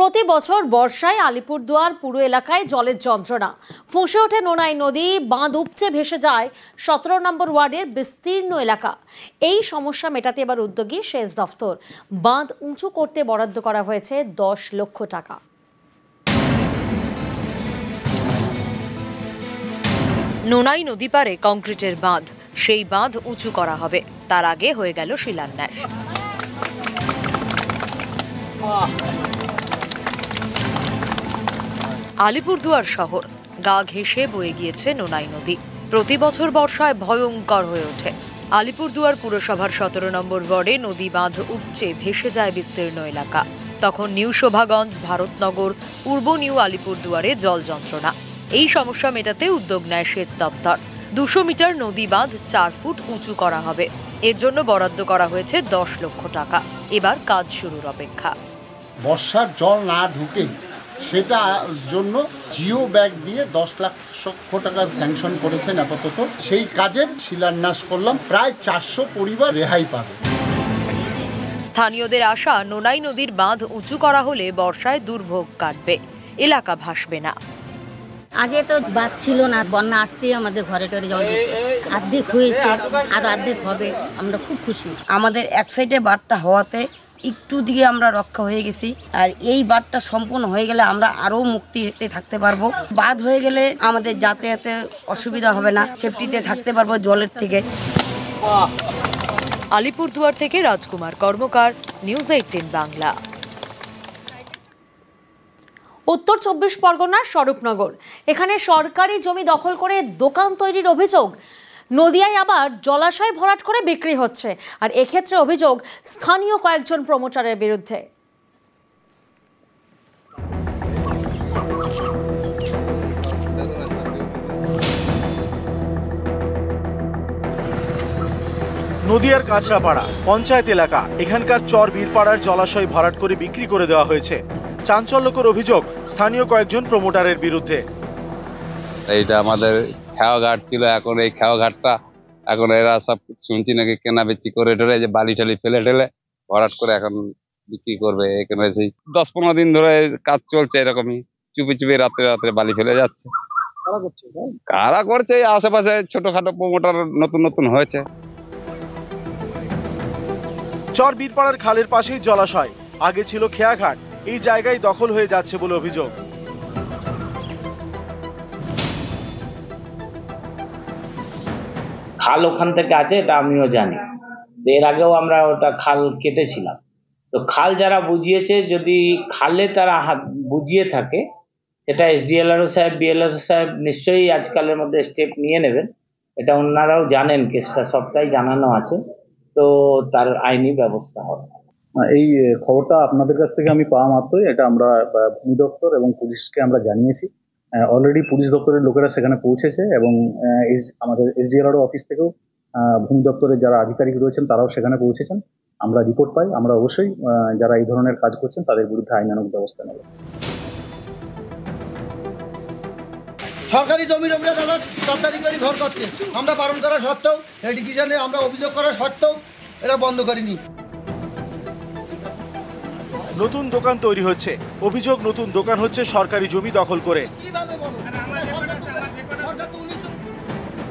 প্রতি বছর বর্ষায় আলিপুরদুয়ার পুরো এলাকায় জলের যন্ত্রণা। ফুঁসে ওঠে নোনাই নদী, বাঁধ উপচে ভেসে যায় 17 নম্বর ওয়ার্ডের বিস্তীর্ণ এলাকা। এই সমস্যা মেটাতে এবার উদ্যোগী সেচ দফতর। বাঁধ উঁচু করতে বরাদ্দ করা হয়েছে 10 লক্ষ টাকা। নোনাই নদী পারে কংক্রিটের বাঁধ, সেই বাঁধ উঁচু করা হবে। তার আগে হয়ে গেল শিলান্যাস। আলিপুরদুয়ার শহর, গা ঘেঁষে বয়ে গিয়েছে নোনাই নদী। প্রতি বছর বর্ষায় ভয়ঙ্কর হয়ে ওঠে। আলিপুরদুয়ার পুরসভার 17 নম্বর ওয়ার্ডে নদী বাঁধ উপচে ভেসে যায় বিস্তীর্ণ এলাকা। তখন নিউ শোভাগঞ্জ, ভারতনগর, পূর্ব নিউ আলিপুরদুয়ারে জল যন্ত্রণা। এই সমস্যা মেটাতে উদ্যোগ নেয় সেচ দপ্তর। 200 মিটার নদী বাঁধ 4 ফুট উঁচু করা হবে। এর জন্য বরাদ্দ করা হয়েছে 10 লক্ষ টাকা। এবার কাজ শুরুর অপেক্ষা। বর্ষার জল না ঢুকে সেটার জন্য জিও ব্যাগ দিয়ে 10 লক্ষ টাকা স্যাংশন করেছেন আপাতত। সেই কাজের শিলান্যাস করলাম। প্রায় 400 পরিবার রেহাই পাবে। স্থানীয়দের আশা, নোনাই নদীর বাঁধ উঁচু করা হলে বর্ষায় দুর্ভোগ কাটবে, এলাকা ভাসবে না। আগে তো বাঁধ ছিল না, বন্যা আসতেই আমাদের ঘরে টরে জল অর্ধেক হয়েছে, আর অর্ধেক হবে। আমরা খুব খুশি। আমাদের এক সাইডে বাঁধটা হওয়াতে একটু দিকে আমরা রক্ষা হয়ে গেছি, আর এই বাঁধটা সম্পূর্ণ হয়ে গেলে আমরা আরো মুক্তিতে থাকতে পারবো। বাঁধ হয়ে গেলে আমাদের যাতায়াতে অসুবিধা হবে না, সেফটিতে থাকতে পারবো জলের থেকে। আলিপুরদুয়ার থেকে রাজকুমার কর্মকার, নিউজ 18 বাংলা। উত্তর 24 পরগনার স্বরূপনগর, এখানে সরকারি জমি দখল করে দোকান তৈরির অভিযোগ। নদিয়ায় আবার জলাশয় ভরাট করে বিক্রি হচ্ছে, আর এক্ষেত্রে অভিযোগ স্থানীয় কয়েকজন প্রমোটারের বিরুদ্ধে। নদিয়ার কাঁচরাপাড়া পঞ্চায়েত এলাকা, এখানকার চর বীরপাড়ার জলাশয় ভরাট করে বিক্রি করে দেওয়া হয়েছে। চাঞ্চল্যকর অভিযোগ স্থানীয় কয়েকজন প্রমোটারের বিরুদ্ধে। এইটা আমাদের খেয়াঘাট ছিল, এখন এই খেয়াঘাটটা এখন এরা সব শুনছি নাকি কেনা বেচি করে ঢেলে যে বালি টালি ফেলে ঢেলে ভরাট করে এখন বিক্রি করবে। এখানে সেই 10-15 দিন ধরে কাজ চলছে, এরকমই চুপি চুপি রাত্রে রাত্রে বালি ফেলে যাচ্ছে। কারা করছে? আশেপাশে ছোটখাটো প্রমোটার নতুন নতুন হয়েছে। চর বীরপাড়ার খালের পাশেই জলাশয়, আগে ছিল খেয়াঘাট। এই জায়গায় দখল হয়ে যাচ্ছে বলে অভিযোগ। খাল ওখান থেকে আছে, এটা আমিও জানি। এর আগেও আমরা ওটা খাল কেটেছিলাম। তো খাল যারা বুঝিয়েছে, যদি খালে তারা বুঝিয়ে থাকে, সেটা এসডিএলআরও সাহেব, বিএলআরও সাহেব নিশ্চয়ই আজকালের মধ্যে স্টেপ নিয়ে নেবেন। এটা ওনারাও জানেন, কেসটা সবটাই জানানো আছে, তো তার আইনি ব্যবস্থা হবে। এই খবরটা আপনাদের কাছ থেকে আমি পাওয়া মাত্রই এটা আমরা ভূমি দপ্তর এবং পুলিশকে আমরা জানিয়েছি। অলরেডি পুলিশ দপ্তরের লোকেরা সেখানে পৌঁছেছে, এবং আমাদের এসডিএলআরও অফিস থেকেও ভূমি দপ্তরের যারা আধিকারিক রয়েছেন তারাও সেখানে পৌঁছেছেন। আমরা রিপোর্ট পাই, আমরা অবশ্যই যারা এই ধরনের কাজ করছেন তাদের বিরুদ্ধে আইনানুগ ব্যবস্থা নেব। সরকারি জমির উপরে যারা তত্ত্বাধিকারী ঘর করছে, আমরা বারণ করা সত্ত্বেও, এই ডিভিশনে আমরা অভিযোগ করা সত্ত্বেও এরা বন্ধ করেনি। নতুন দোকান তৈরি হচ্ছে, অভিযোগ নতুন দোকান হচ্ছে সরকারি জমি দখল করে।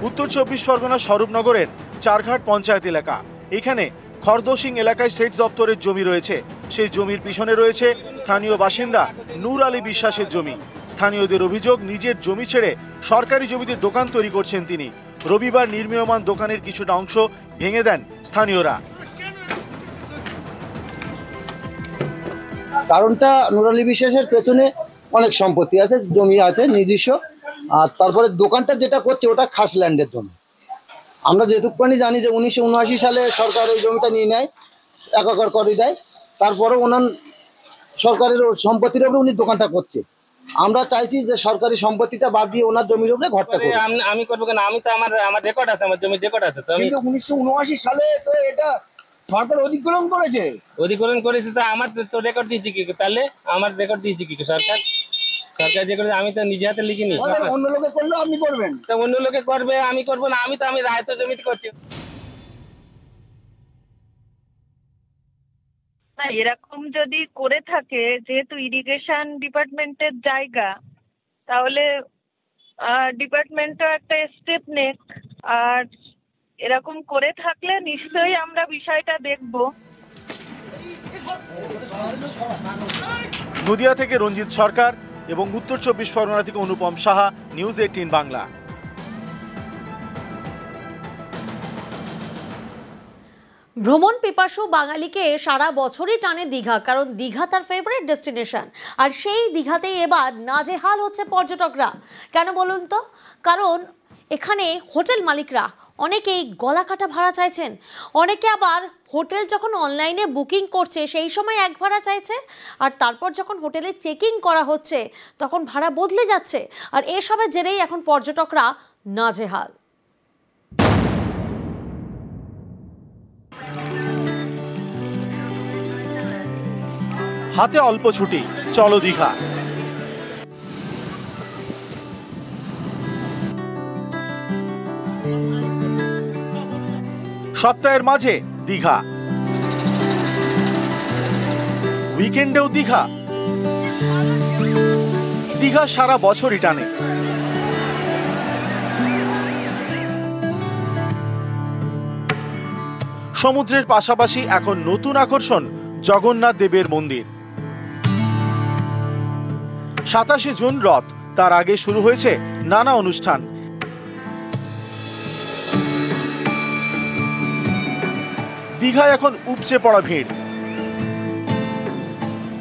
উত্তর 24 পরগনা স্বরূপনগরের চারঘাট পঞ্চায়েত এলাকা, এখানে খরদোসিং এলাকায় সেচ দপ্তরের জমি রয়েছে। সেই জমির পিছনে রয়েছে স্থানীয় বাসিন্দা নূর আলী বিশ্বাসের জমি। স্থানীয়দের অভিযোগ, নিজের জমি ছেড়ে সরকারি জমিতে দোকান তৈরি করছেন তিনি। রবিবার নির্মীয়মান দোকানের কিছুটা অংশ ভেঙে দেন স্থানীয়রা। কারণটা নূর আলী বিশ্বাসের পেছনে অনেক সম্পত্তি আছে, জমি আছে নিজস্ব, আর তারপরে দোকানটা যেটা করছে ওটা খাস ল্যান্ডের জমি। আমরা যেটুকুনি জানি যে 1979 সালে সরকার ওই জমিটা নিয়ে নেয়, 1 একর করে দেয়। তারপরে ওনার সরকারের সম্পত্তির উপরে উনি দোকানটা করছে। আমরা চাইছি যে সরকারি সম্পত্তিটা বাদ দিয়ে ওনার জমির উপরে ঘরটা করবে। আমি করবো কেন? আমি তো আমার রেকর্ড আছে, আমার জমির রেকর্ড আছে। তো 1979 সালে তো এটা সরকার অধিগ্রহণ করেছে। অধিগ্রহণ করেছে, তো আমার তো রেকর্ড দিয়েছি কি? তাহলে আমার রেকর্ড দিয়েছি কি সরকার? সরকার যে করে, আমি তো নিজে হাতে লিখিনি। অন্য লোকে করলেও আপনি করবেন? তো অন্য লোকে করবে, আমি করবো না। আমি রায়ত জমিতে করছি। না, এরকম যদি করে থাকে, যেহেতু ইরিগেশন ডিপার্টমেন্টের জায়গা, তাহলে ডিপার্টমেন্টও একটা স্টেপ নেক। আর এরকম করে থাকলে নিশ্চয়ই আমরা বিষয়টা দেখব। নদিয়া থেকে রঞ্জিত সরকার এবং উত্তর 24 পরগনা থেকে অনুপম সাহা, নিউজ 18 বাংলা। ভ্রমণ পিপাসু বাঙালিকে সারা বছরই টানে দীঘা, কারণ দীঘা তার ফেভারিট ডেস্টিনেশন। আর সেই দীঘাতেই এবার নাজেহাল হচ্ছে পর্যটকরা। কেন বলুন তো? কারণ এখানে হোটেল মালিকরা অনেকেই গলা কাটা ভাড়া চাইছেন, অনেকে আবার হোটেল যখন অনলাইনে বুকিং করছে সেই সময় এক ভাড়া চাইছে, আর তারপর যখন হোটেলে চেকিং করা হচ্ছে তখন ভাড়া বদলে যাচ্ছে। আর এসবের জেরেই এখন পর্যটকরা নাজেহাল। হাতে অল্প ছুটি, চলো দীঘা। সপ্তাহের মাঝে দীঘা, উইকেন্ডেও দীঘা। দীঘা সারা বছরই টানে। সমুদ্রের পাশাপাশি এখন নতুন আকর্ষণ জগন্নাথ দেবের মন্দির। 27 জুন রথ, তার আগে শুরু হয়েছে নানা অনুষ্ঠান। দীঘায় এখন উপচে পড়া ভিড়,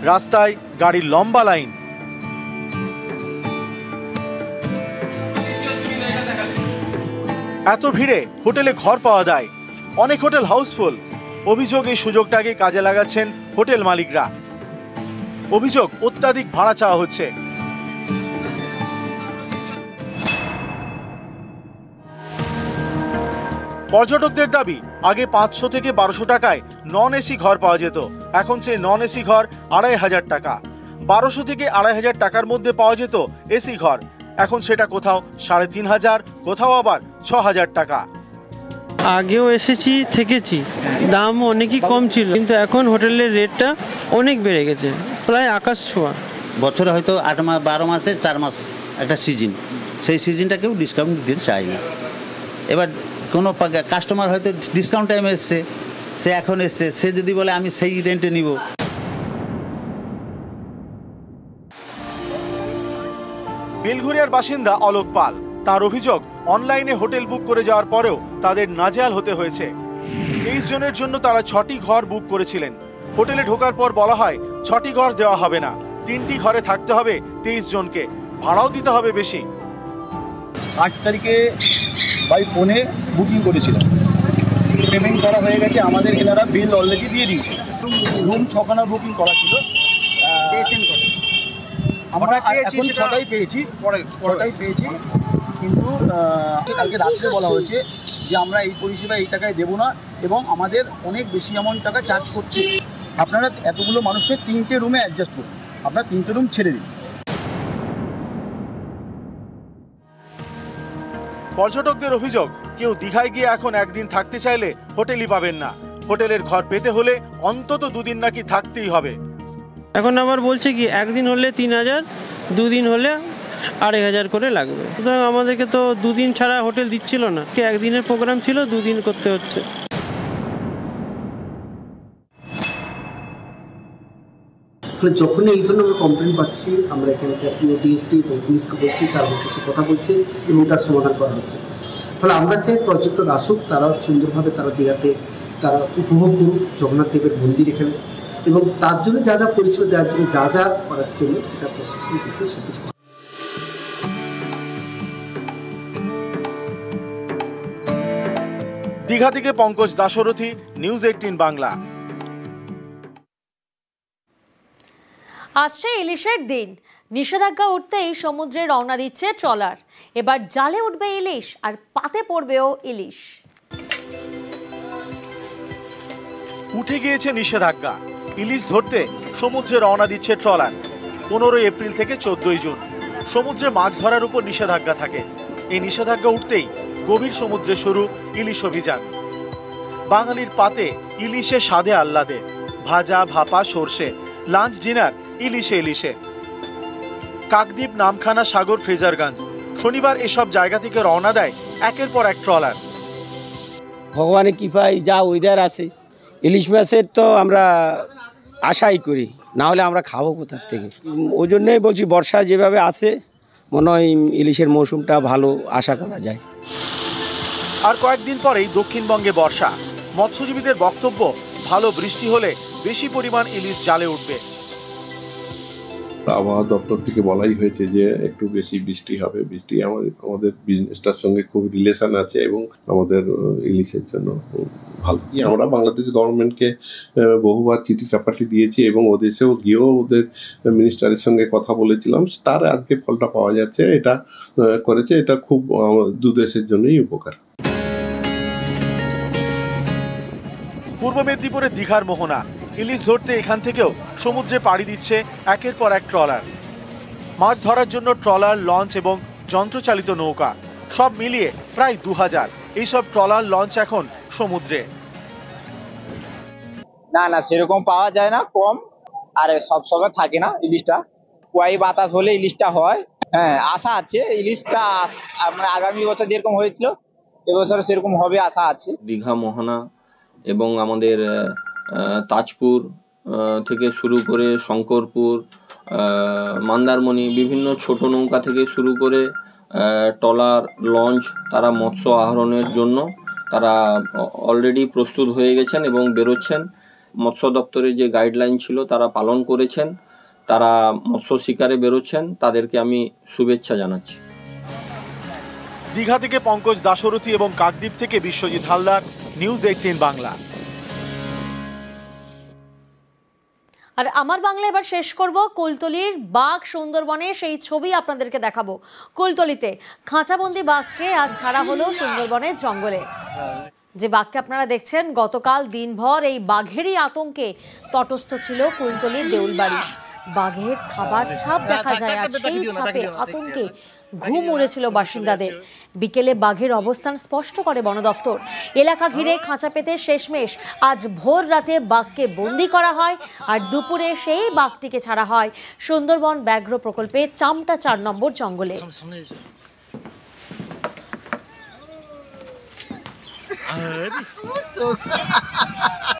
রাস্তায় গাড়ির লম্বা লাইন। এত ভিড়ে হোটেলে ঘর পাওয়া যায়, অনেক হোটেল হাউসফুল। অভিযোগ, এই সুযোগটাকে কাজে লাগাচ্ছেন হোটেল মালিকরা। অভিযোগ, অত্যাধিক ভাড়া চাওয়া হচ্ছে। পর্যটকদের দাবি, আগে 500 থেকে 1200 টাকায় নন এসি ঘর পাওয়া যেত, এখন সেই নন এসি ঘর 2500 টাকা। 1200 থেকে 2500 টাকার মধ্যে পাওয়া যেত এসি ঘর, এখন সেটা কোথাও 3500, কোথাও আবার 6000 টাকা। আগেও এসেছি, থেকেছি, দাম অনেকই কম ছিল, কিন্তু এখন হোটেলের রেটটা অনেক বেড়ে গেছে, প্রায় আকাশ ছোঁয়া। বছরে হয়তো 8 মাস 12 মাসে 4 মাস একটা সিজন, সেই সিজনটা কেউ ডিসকাউন্ট দিতে চায় না। এবার কোনো কাস্টমার হয়তো ডিসকাউন্ট টাইমে এসছে, সে এখন এসছে, সে যদি বলে আমি সেই রেন্টে নিব। বেলঘরিয়ার বাসিন্দা অলোক পাল, তার অভিযোগ, অনলাইনে হোটেল বুক করে যাওয়ার পরেও তাদের নাজেহাল হতে হয়েছে। 23 জনের জন্য তারা 6টি ঘর বুক করেছিলেন। হোটেলে ঢোকার পর বলা হয় 6টি ঘর দেওয়া হবে না, 3টি ঘরে থাকতে হবে 23 জনকে, ভাড়াও দিতে হবে বেশি। 8 তারিখে বাই ফোনে বুকিং করেছিলাম, পেমেন্ট করা হয়ে গেছে, আমাদের এনারা বিল অলরেডি দিয়ে দিয়েছে। রুম 6খানা বুকিং করা ছিল, আমরা এখন 6টাই পেয়েছি, কিন্তু কালকে রাত্রে বলা হয়েছে যে আমরা এই পরিষেবা এই টাকায় দেবো না এবং আমাদের অনেক বেশি অ্যামাউন্ট টাকা চার্জ করছে। আপনারা এতগুলো মানুষকে 3টে রুমে অ্যাডজাস্ট করুন, আপনারা 3টে রুম ছেড়ে দিন। পর্যটকদের অভিযোগ, কেউ দীঘায় গিয়ে এখন একদিন থাকতে চাইলে হোটেলই পাবেন না। হোটেলের ঘর পেতে হলে অন্তত 2 দিন নাকি থাকতেই হবে। এখন আবার বলছে কি একদিন হলে 3000, 2 দিন হলে 2500 করে লাগবে। সুতরাং আমাদেরকে তো 2 দিন ছাড়া হোটেল দিচ্ছিল না, একদিনের প্রোগ্রাম ছিল, 2 দিন করতে হচ্ছে। যখনই এই ধরনের কমপ্লেন পাচ্ছি, আমরা এখানে ডিএসটি এবং পুলিশকে বলছি, তারপর কিছু কথা বলছে এবং তার সমাধান করা হচ্ছে। ফলে আমরা চাই পর্যটক আসুক, তারা সুন্দরভাবে তারা দীঘাতে তারা উপভোগ করুক জগন্নাথ দেবের মন্দির এখানে, এবং তার জন্য যা যা পরিষেবা দেওয়ার জন্য যা যা করার জন্য সেটা প্রশাসন দিতে সবুজ। দীঘা থেকে পঙ্কজ দাশরথী, নিউজ 18 বাংলা। আসছে ইলিশের দিন, নিষেধাজ্ঞা উঠতেই সমুদ্রে রওনা দিচ্ছে ট্রলার। এবার জালে উঠবে ইলিশ, আর পাতে পড়বেও ইলিশ। উঠে গিয়েছে নিষেধাজ্ঞা, ইলিশ ধরতে সমুদ্রে রওনা দিচ্ছে ট্রলার। 15 এপ্রিল থেকে 14 জুন সমুদ্রে মাছ ধরার উপর নিষেধাজ্ঞা থাকে। এই নিষেধাজ্ঞা উঠতেই গভীর সমুদ্রে শুরু ইলিশ অভিযান। বাঙালির পাতে ইলিশে স্বাদে আহ্লাদে, ভাজা, ভাপা, সর্ষে, লাঞ্চ, ডিনার ইলিশে ইলিশে। কাকদ্বীপ, নামখানা, সাগর, ফ্রেজারগঞ্জ, শনিবার এসব জায়গা থেকে রওনা দেয় একের পর এক ট্রলার। ভগবানের কৃপায় যা ওয়েদার আছে, ইলিশ মাছের তো আমরা আশাই করি, না হলে আমরা খাবো কোথার থেকে। ওই জন্যই বলছি বর্ষা যেভাবে আছে মনে হয় ইলিশের মৌসুমটা ভালো আশা করা যায়। আর কয়েকদিন পরেই দক্ষিণবঙ্গে বর্ষা। মৎস্যজীবীদের বক্তব্য, ভালো বৃষ্টি হলে বেশি পরিমাণ ইলিশ জালে উঠবে। আবহাওয়া দপ্তর থেকে বলাই হয়েছে যে একটু বেশি বৃষ্টি হবে। বৃষ্টি আমাদের বিজনেসটার সঙ্গে খুব রিলেশন আছে এবং আমাদের ইলিশের জন্য ভালো। আমরা বাংলাদেশ গভর্নমেন্টকে বহুবার চিঠি চাপাটি দিয়েছি এবং ওদেশেও গিয়েও ওদের মিনিস্টারের সঙ্গে কথা বলেছিলাম। তার আজকে ফলটা পাওয়া যাচ্ছে, এটা করেছে, এটা খুব দু দেশের জন্যই উপকার। পূর্ব মেদিনীপুরের দীঘার মোহনা, ইলিশ ধরতে এখান থেকেও সমুদ্রে পাড়ি দিচ্ছে একের পর এক ট্রলার। মাছ ধরার জন্য ট্রলার, লঞ্চ এবং যন্ত্রচালিত নৌকা সব মিলিয়ে প্রায় 2000 এইসব ট্রলার, লঞ্চ এখন সমুদ্রে। না সেরকম পাওয়া যায় না, কম। আর সব সময় থাকে না ইলিশটা, কুয়াই বাতাস হলে ইলিশটা হয়। হ্যাঁ, আশা আছে ইলিশটা আগামী বছর যেরকম হয়েছিল এবছর সেরকম হবে, আশা আছে। দীঘা, মোহনা এবং আমাদের তাজপুর থেকে শুরু করে শঙ্করপুর, মন্দারমণি, বিভিন্ন ছোট নৌকা থেকে শুরু করে ট্রলার, লঞ্চ, তারা মৎস্য আহরণের জন্য তারা অলরেডি প্রস্তুত হয়ে গেছেন এবং বেরোচ্ছেন। মৎস্য দপ্তরের যে গাইডলাইন ছিল তারা পালন করেছেন, তারা মৎস্য শিকারে বেরোচ্ছেন, তাদেরকে আমি শুভেচ্ছা জানাচ্ছি। দীঘা থেকে পঙ্কজ দাশরথী এবং কাকদ্বীপ থেকে বিশ্বজিৎ হালদার, নিউজ 18 বাংলা। আর আমার বাংলা এবার শেষ করব কুলতলির বাঘ সুন্দরবনে, সেই ছবি আপনাদেরকে দেখাবো। কুলতলিতে খাঁচাবন্দি বাঘকে আজ ছাড়া হলো সুন্দরবনের জঙ্গলে। যে বাঘকে আপনারা দেখছেন, গতকাল দিনভর এই বাঘেরই আতঙ্কে তটস্থ ছিল কুলতলির দেউলবাড়ি। বাঘের থাবার ছাপ দেখা যায়, আর সেই ছাপে আতঙ্কে ঘুম উড়েছিল বাসিন্দাদের। বিকেলে বাঘের অবস্থান স্পষ্ট করে বন দফতর। এলাকা ঘিরে খাঁচা পেতে শেষমেশ আজ ভোর রাতে বাঘকে বন্দি করা হয়, আর দুপুরে সেই বাঘটিকে ছাড়া হয় সুন্দরবন ব্যাঘ্র প্রকল্পে চামটা 4 নম্বর জঙ্গলে।